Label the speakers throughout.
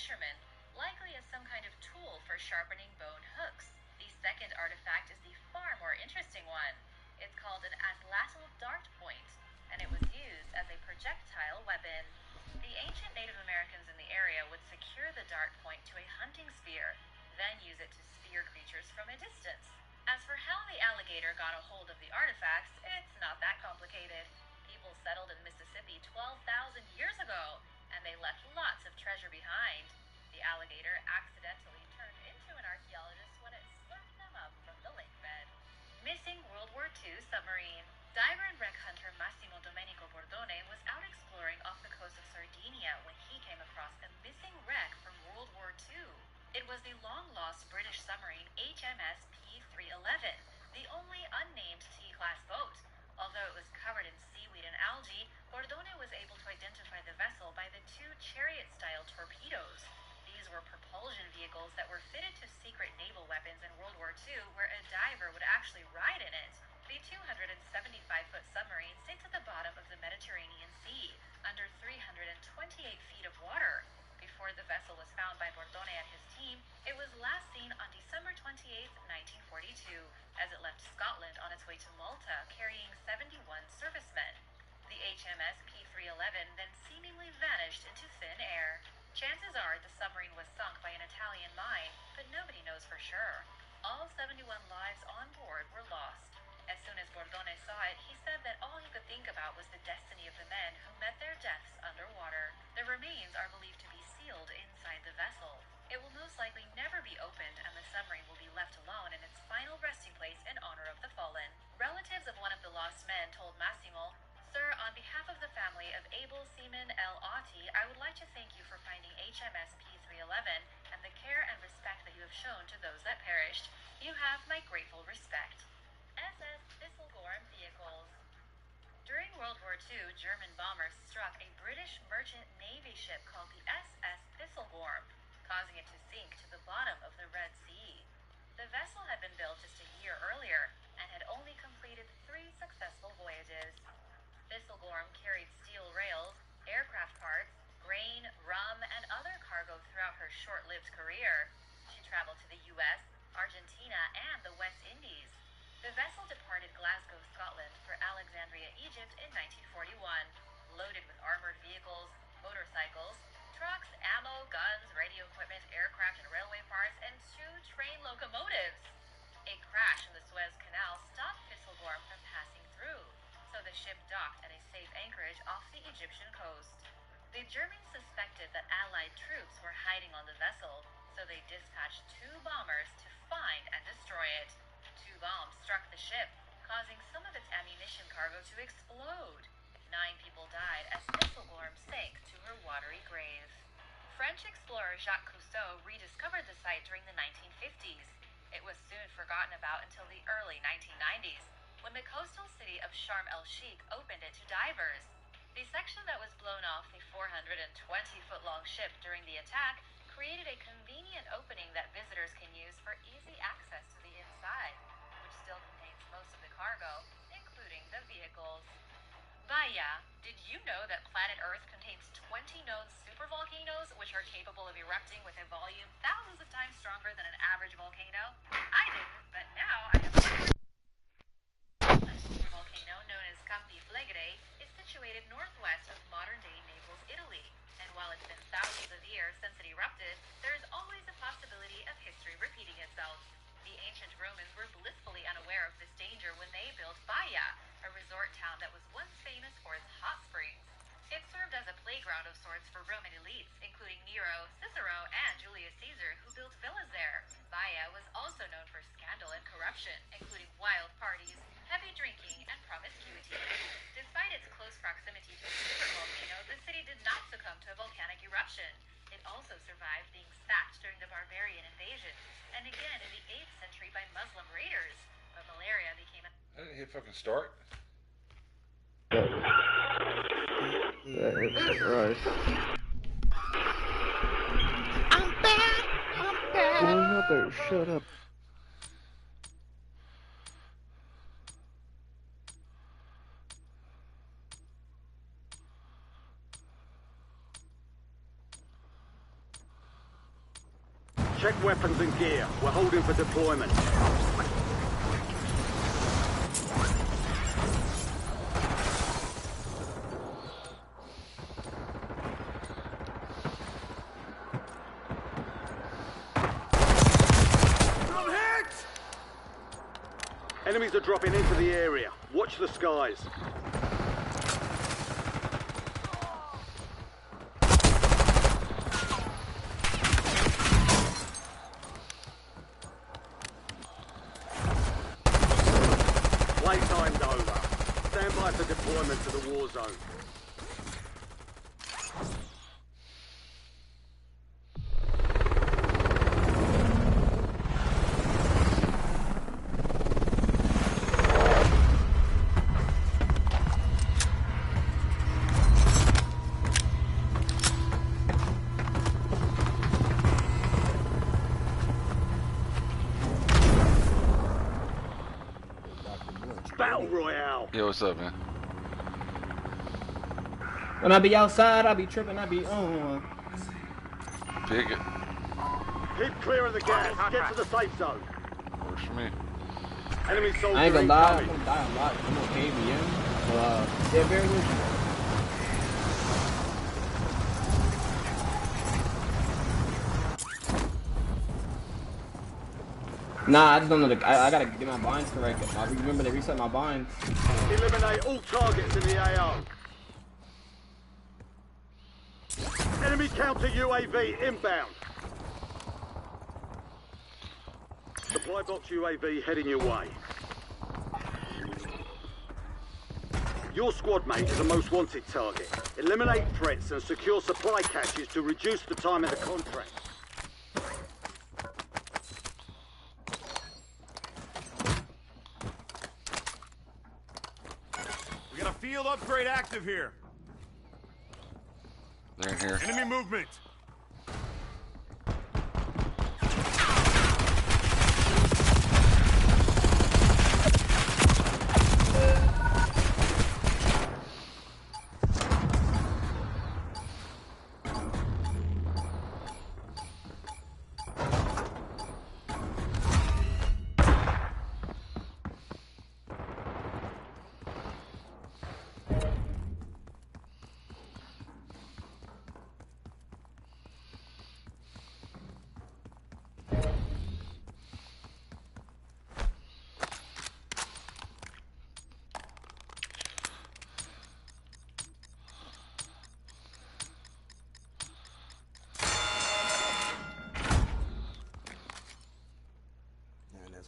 Speaker 1: fishermen, likely as some kind of tool for sharpening bone hooks. The second artifact is the far more interesting one. It's called an atlatl dart point, and it was used as a projectile weapon. The ancient Native Americans in the area would secure the dart point to a hunting spear, then use it to spear creatures from a distance. As for how the alligator got a hold of the artifacts, it's not that complicated. People settled in Mississippi 12,000 years ago, and they left lots of treasure behind. The alligator accidentally turned into an archaeologist when it slurped them up from the lake bed. Missing World War II submarine. Diver and wreck hunter Massimo Domenico Bordone was out exploring off the coast of Sardinia when he came across a missing wreck from World War II. It was the long-lost British submarine HMS P311, the only unnamed T-class boat. Although it was covered in seaweed and algae, Bordone was able to identify the vessel by the two chariot-style torpedoes. These were propulsion vehicles that were fitted to secret naval weapons in World War II, where a diver would actually ride in it. The 275-foot submarine sank to the bottom of the Mediterranean Sea, under 328 feet of water. Before the vessel was found by Bordone and his team, it was last seen on December 28, 1942, as it left Scotland on its way to Malta, carrying 71 servicemen. The HMS P311 then seemingly vanished into thin air. Chances are the submarine was sunk by an Italian mine, but nobody knows for sure. All 71 lives on board were lost. As soon as Bordone saw it, he said that all he could think about was the destiny of the men who met their deaths underwater. The remains are believed to be sealed inside the vessel. It will most likely never be opened, and the submarine will be left alone in its final resting place in honor of the fallen. Relatives of one of the lost men told Massimo, "Sir, on behalf of the family of able seaman L. Otti, I would like to thank you for finding HMS P311 and the care and respect that you have shown to those that perished. You have my grateful respect." SS Thistlegorm vehicles. During World War II, German bombers struck a British merchant navy ship called the SS Thistlegorm, causing it to sink to the bottom of the Red Sea. The vessel had been built just a year earlier and had only completed 3 successful voyages. Thistlegorm carried steel rails, aircraft parts, grain, rum, and other cargo throughout her short-lived career. She traveled to the U.S., Argentina, and the West Indies. The vessel departed Glasgow, Scotland for Alexandria, Egypt in 1941, loaded with armored vehicles, motorcycles, trucks, ammo, guns, radio equipment, aircraft and railway parts, and 2 train locomotives. A crash in the Suez Canal stopped Thistlegorm from passing through, so the ship docked at a safe anchorage off the Egyptian coast. The Germans suspected that Allied troops were hiding on the vessel, so they dispatched 2 bombers to find and destroy it. 2 bombs struck the ship, causing some of its ammunition cargo to explode. 9 people died as Thistlegorm sank to her watery grave. French explorer Jacques Cousteau rediscovered the site during the 1950s. It was soon forgotten about until the early 1990s, when the coastal city of Sharm el-Sheikh opened it to divers. The section that was blown off the 420-foot-long ship during the attack created a convenient opening that visitors can use for easy access to the inside, which still contains most of the cargo, including the vehicles. Vaya, did you know that planet Earth contains 20 known supervolcanoes which are capable of erupting with a volume thousands of times stronger than an average volcano? I didn't, but now I have learned. A supervolcano known as Campi Flegrei is situated northwest of modern-day Naples, Italy, and while it's been thousands of years since it erupted, there is always a possibility of history repeating itself. The ancient Romans were blissfully unaware of this danger when they built Baia, a resort town that was once famous for its hot springs. It served as a playground of sorts for Roman elites, including Nero, Cicero, and Julius Caesar, who built villas there. Baia was also known for scandal and corruption, including wild parties, heavy drinking, and promiscuity. Despite its close proximity to a supervolcano, the city did not succumb to a volcanic eruption. It also survived being sacked during the barbarian invasion, and again in the 8th century by Muslim raiders. But malaria became a...
Speaker 2: I didn't hit fucking start.
Speaker 3: That is right.
Speaker 4: I'm back! I'm back!
Speaker 3: Boy, y'all better shut up.
Speaker 2: Check weapons and gear. We're holding for deployment. Enemies are dropping into the area. Watch the skies. Playtime's over. Stand by for deployment to the war zone. Battle Royale.
Speaker 5: Yo, what's up, man?
Speaker 6: When I be outside, I be tripping, I be on.
Speaker 5: Pick it.
Speaker 2: Keep clear of the gas. Get to the safe zone.
Speaker 5: Works for me.
Speaker 2: Enemy soldier
Speaker 6: I ain't gonna lie, I'm
Speaker 2: incoming.
Speaker 6: gonna die a lot. I'm gonna cave in. So, yeah, very good. Nah, I just don't know I gotta get my binds correct. I remember they reset my binds.
Speaker 2: Eliminate all targets in the AO. Enemy counter UAV inbound. Supply box UAV heading your way. Your squad mate is a most wanted target. Eliminate threats and secure supply caches to reduce the time of the contract.
Speaker 7: We got a field upgrade active here.
Speaker 5: They're in here.
Speaker 7: Enemy movement.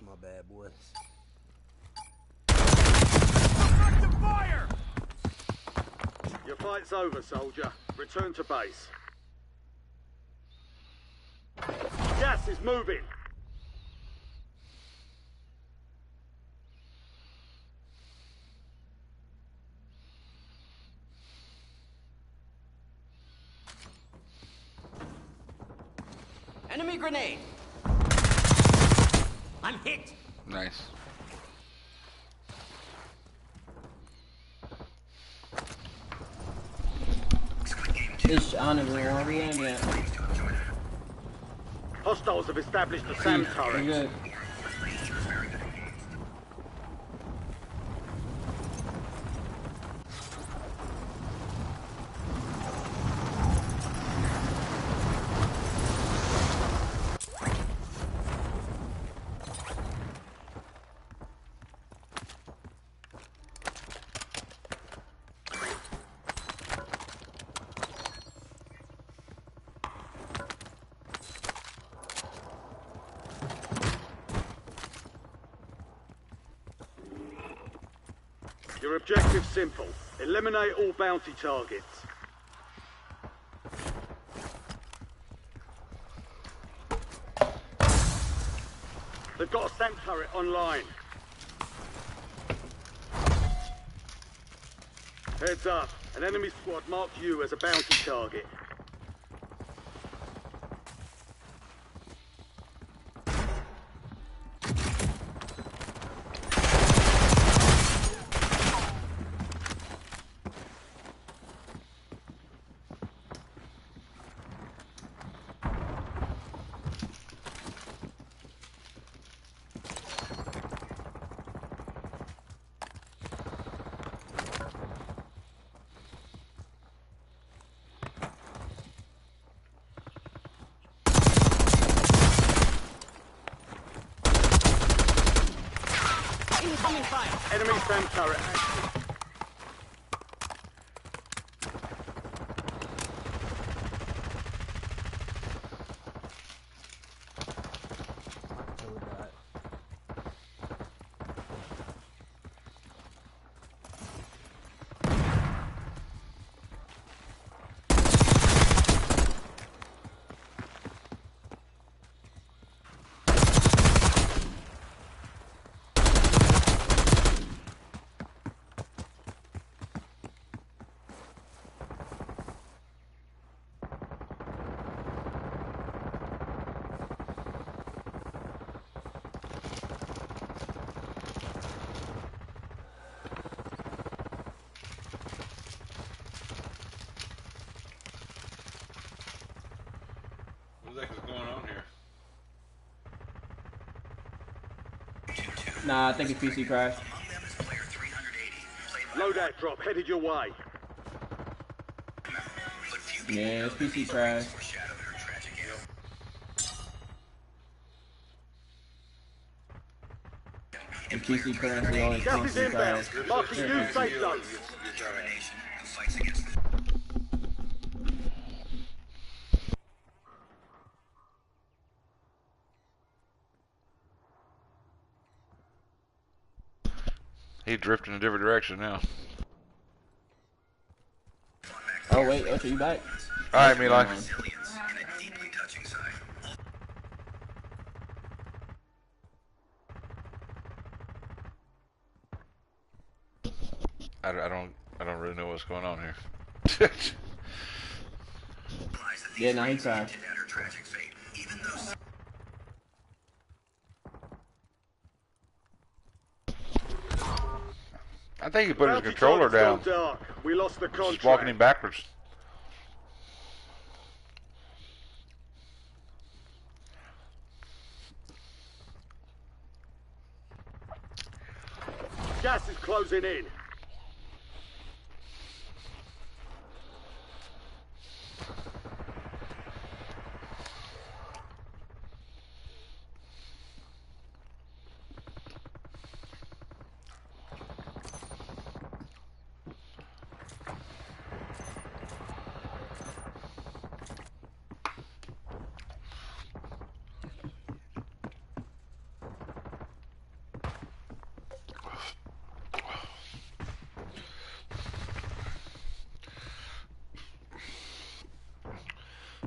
Speaker 8: My bad, boys.
Speaker 7: Effective fire!
Speaker 2: Your fight's over, soldier. Return to base. Gas is moving.
Speaker 8: Enemy grenade! I'm hit!
Speaker 5: Nice.
Speaker 6: It's honestly where we at yet.
Speaker 2: Hostiles have established a SAM
Speaker 6: We're
Speaker 2: turret.
Speaker 6: good.
Speaker 2: Your objective's simple. Eliminate all bounty targets. They've got a SAM turret online. Heads up. An enemy squad marked you as a bounty target.
Speaker 8: Incoming fire!
Speaker 2: Enemy SAM turret active.
Speaker 5: What the heck is going on here?
Speaker 6: Nah, I think it's PC crash.
Speaker 2: Loadout drop headed your way.
Speaker 6: Yeah, it's PC crash. It's PC crash. We always
Speaker 2: Gas is
Speaker 6: PC
Speaker 2: inbound.
Speaker 6: crash.
Speaker 2: Marking new safe zone.
Speaker 5: He drifted in a different direction now.
Speaker 6: Oh wait, okay, you back?
Speaker 5: Alright, Eli. I don't really know what's going on here.
Speaker 6: Yeah, nah, he crashed.
Speaker 5: I think he put his
Speaker 2: Bounty
Speaker 5: controller
Speaker 2: target's
Speaker 5: down.
Speaker 2: gone dark. We lost the contract.
Speaker 5: Just walking him backwards.
Speaker 2: Gas is closing in.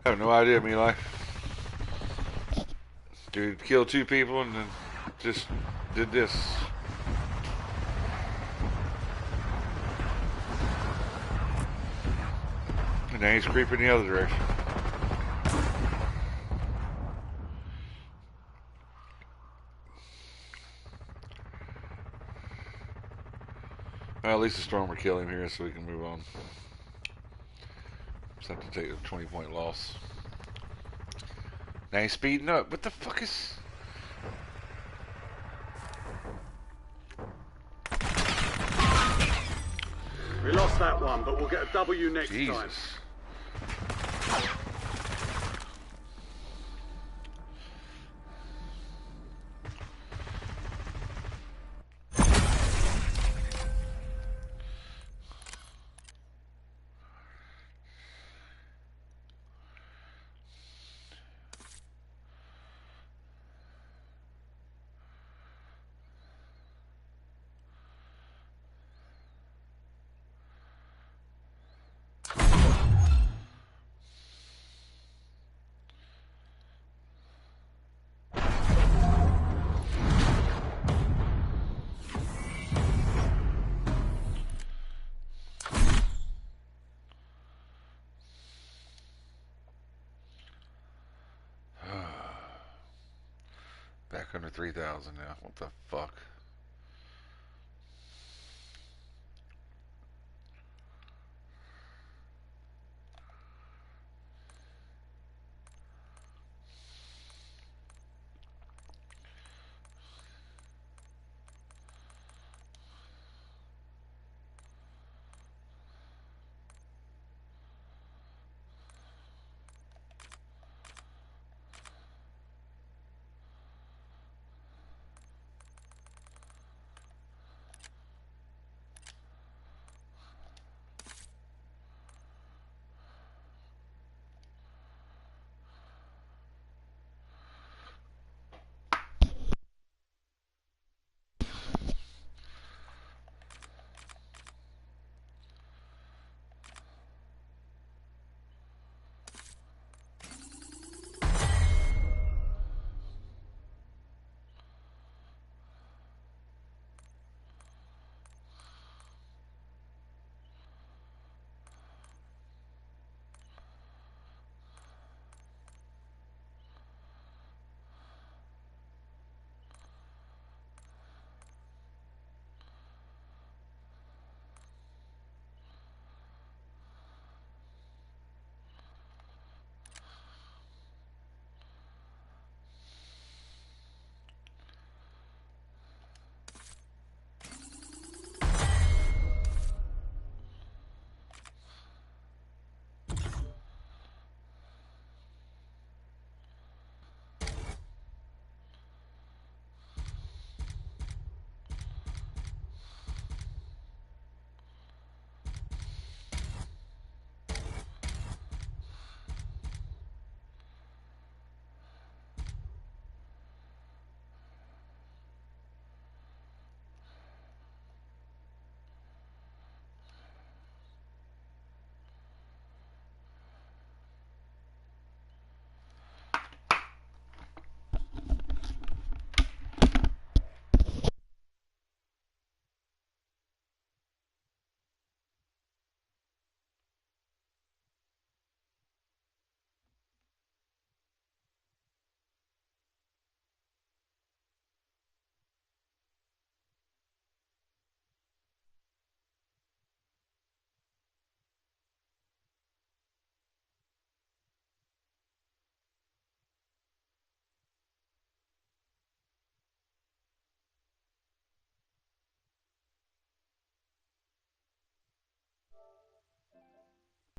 Speaker 5: I have no idea, Eli. Dude killed 2 people and then just did this. And now he's creeping the other direction. Well, at least the storm will kill him here so we can move on. Just have to take a 20-point loss. Now he's speeding up. What the fuck is...
Speaker 2: We lost that one, but we'll get a W next time.
Speaker 5: Jesus. Back under 3,000 now. What the fuck?